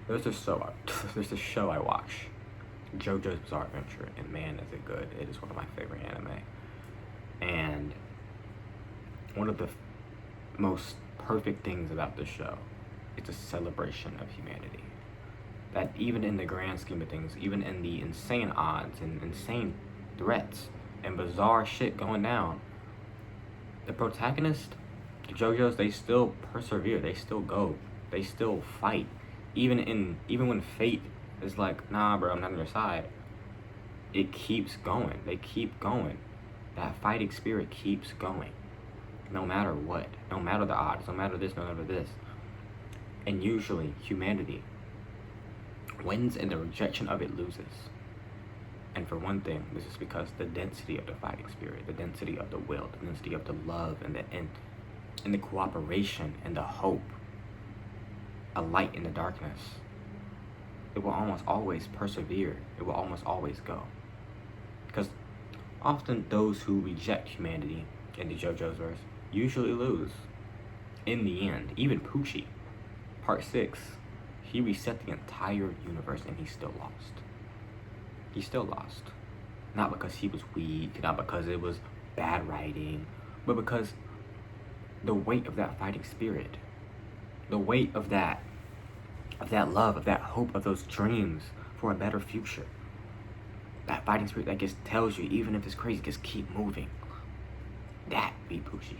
There's this show, there's this show I watch, Jojo's Bizarre Adventure, and man, is it good. It is one of my favorite anime. And one of the most perfect things about this show is a celebration of humanity. That even in the grand scheme of things, even in the insane odds and insane threats and bizarre shit going down, the protagonist, the Jojos, they still persevere. They still go. They still fight. Even when fate is like, nah, bro, I'm not on your side. It keeps going. They keep going. That fighting spirit keeps going. No matter what. No matter the odds. No matter this, no matter this. And usually, humanity wins and the rejection of it loses. And for one thing, this is because the density of the fighting spirit, the density of the will, the density of the love, and the cooperation and the hope, a light in the darkness, it will almost always persevere. It will almost always go. Because often those who reject humanity in the JoJo's verse usually lose. In the end, even Poochie, part 6, he reset the entire universe and he still lost. He still lost. Not because he was weak, not because it was bad writing, but because the weight of that fighting spirit, the weight of that love, of that hope, of those dreams for a better future, that fighting spirit that just tells you, even if it's crazy, just keep moving. That beat Poochie.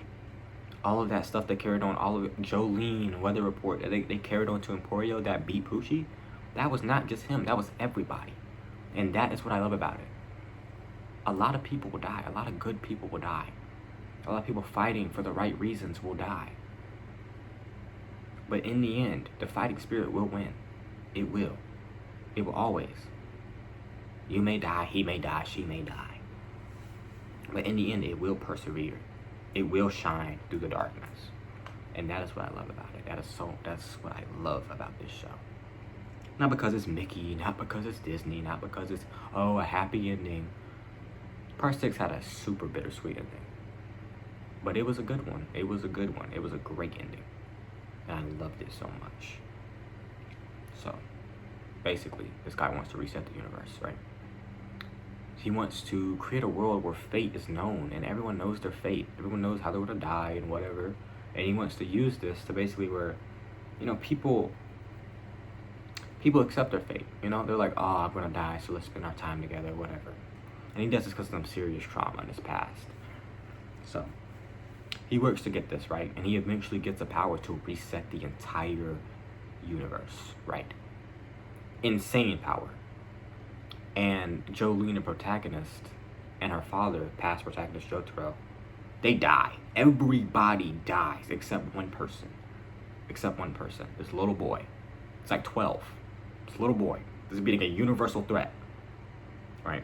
All of that stuff they carried on, all of it, Jolene, Weather Report, they carried on to Emporio, that beat Poochie, that was not just him, that was everybody. And that is what I love about it. A lot of people will die. A lot of good people will die. A lot of people fighting for the right reasons will die. But in the end, the fighting spirit will win. It will. It will always. You may die, he may die, she may die. But in the end, it will persevere. It will shine through the darkness. And that is what I love about it. That's what I love about this show. Not because it's Mickey, not because it's Disney, not because it's, a happy ending. Part 6 had a super bittersweet ending. But it was a good one. It was a good one. It was a great ending. And I loved it so much. So, basically, this guy wants to reset the universe, right? He wants to create a world where fate is known and everyone knows their fate. Everyone knows how they're going to die and whatever. And he wants to use this to basically where, people accept their fate. They're like, I'm going to die, so let's spend our time together, whatever. And he does this because of some serious trauma in his past. So, he works to get this, right? And he eventually gets the power to reset the entire universe, right? Insane power. And Jolene, the protagonist, and her father, past protagonist Jotaro, they die. Everybody dies except one person. This little boy. It's like 12. This little boy. This is being a universal threat. Right?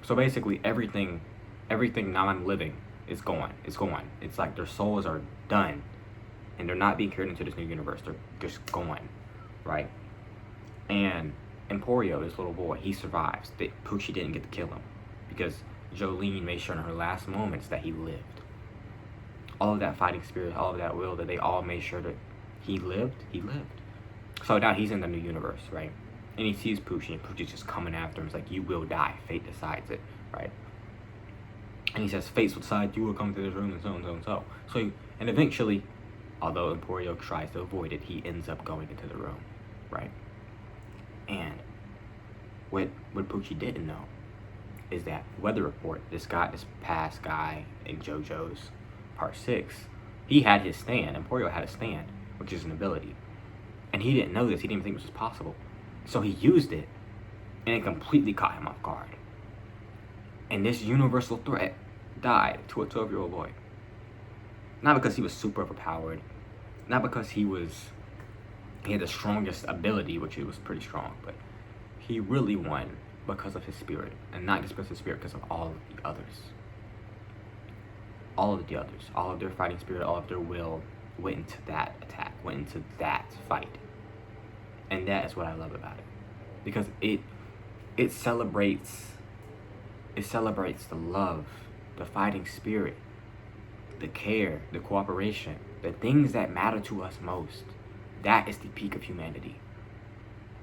So basically everything non-living is gone. It's gone. It's like their souls are done. And they're not being carried into this new universe. They're just gone. Right? And Emporio, this little boy, he survives. Poochie didn't get to kill him. Because Jolene made sure in her last moments that he lived. All of that fighting spirit, all of that will, that they all made sure that he lived. So now he's in the new universe, right? And he sees Poochie, and Poochie's just coming after him. He's like, you will die. Fate decides it, right? And he says, fate will decide you will come to this room, and so and so and so. And eventually, although Emporio tries to avoid it, he ends up going into the room, right? And what Poochie didn't know is that Weather Report, this past guy in JoJo's Part 6, he had his stand. Emporio had a stand, which is an ability. And he didn't know this. He didn't think this was possible. So he used it, and it completely caught him off guard. And this universal threat died to a 12-year-old boy. Not because he was super overpowered. Not because he had the strongest ability, which he was pretty strong. But he really won because of his spirit. And not just because of his spirit, because of all of the others. All of their fighting spirit, all of their will went into that attack, went into that fight. And that is what I love about it. Because it celebrates the love, the fighting spirit, the care, the cooperation, the things that matter to us most. That is the peak of humanity.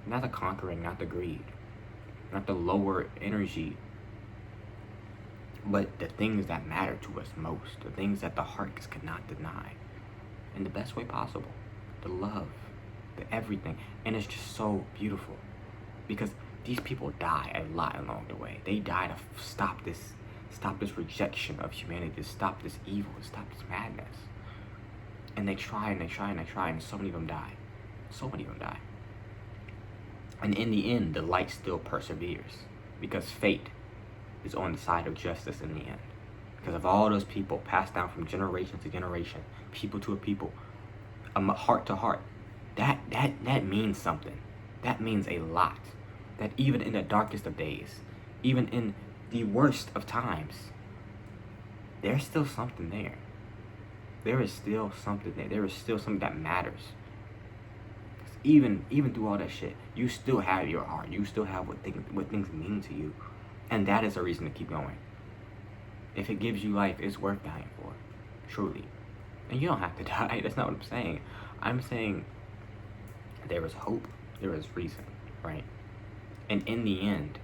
Not the conquering, not the greed, not the lower energy, but the things that matter to us most, the things that the heart just cannot deny in the best way possible. The love, the everything. And it's just so beautiful because these people die a lot along the way. They die to stop this rejection of humanity, to stop this evil, to stop this madness. And they try and they try and they try, and so many of them die. So many of them die. And in the end, the light still perseveres because fate is on the side of justice in the end. Because of all those people passed down from generation to generation, people to a people, heart to heart, that means something. That means a lot. That even in the darkest of days, even in the worst of times, there's still something there. There is still something there. There is still something that matters. Even through all that shit, you still have your heart. You still have what things mean to you. And that is a reason to keep going. If it gives you life, it's worth dying for. Truly. And you don't have to die. That's not what I'm saying. I'm saying there is hope. There is reason. Right? And in the end,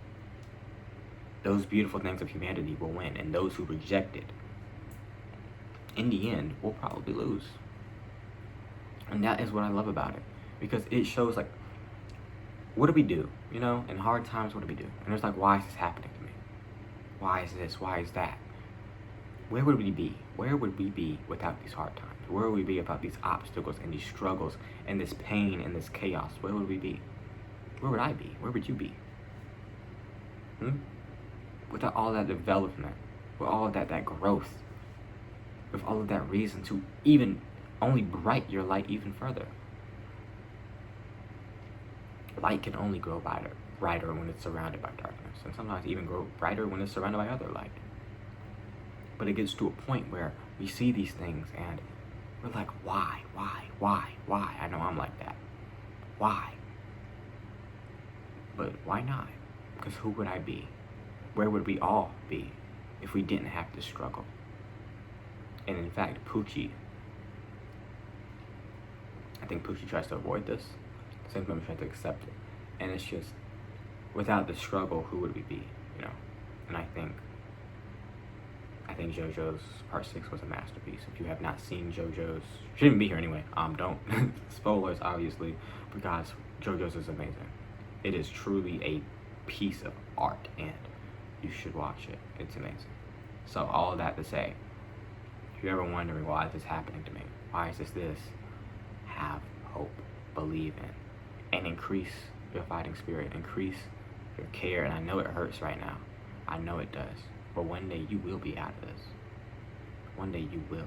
those beautiful things of humanity will win. And those who reject it, in the end, will probably lose. And that is what I love about it. Because it shows, like, what do we do? You know, in hard times, what do we do? And it's like, why is this happening to me? Why is this? Why is that? Where would we be? Where would we be without these hard times? Where would we be without these obstacles and these struggles and this pain and this chaos? Where would we be? Where would I be? Where would you be? Without all that development, with all of that growth, with all of that reason to even only bright your light even further. Light can only grow brighter when it's surrounded by darkness, and sometimes even grow brighter when it's surrounded by other light. But it gets to a point where we see these things and we're like, why? I know I'm like that. Why? But why not? Because who would I be? Where would we all be if we didn't have to struggle? And in fact, I think Poochie tries to avoid this. Same time, trying to accept it. And it's just, without the struggle, who would we be? You know? And I think Jojo's Part 6 was a masterpiece. If you have not seen Jojo's, shouldn't even be here anyway. Don't. Spoilers, obviously, because Jojo's is amazing. It is truly a piece of art, and you should watch it. It's amazing. So all of that to say, if you're ever wondering why is this happening to me, why is this, have hope, believe in, and increase your fighting spirit, increase your care. And I know it hurts right now. I know it does. But one day you will be out of this. One day you will.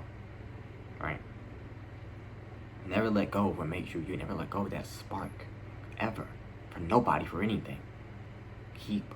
Right? Never let go of what makes you. You never let go of that spark. Ever. For nobody, for anything. Keep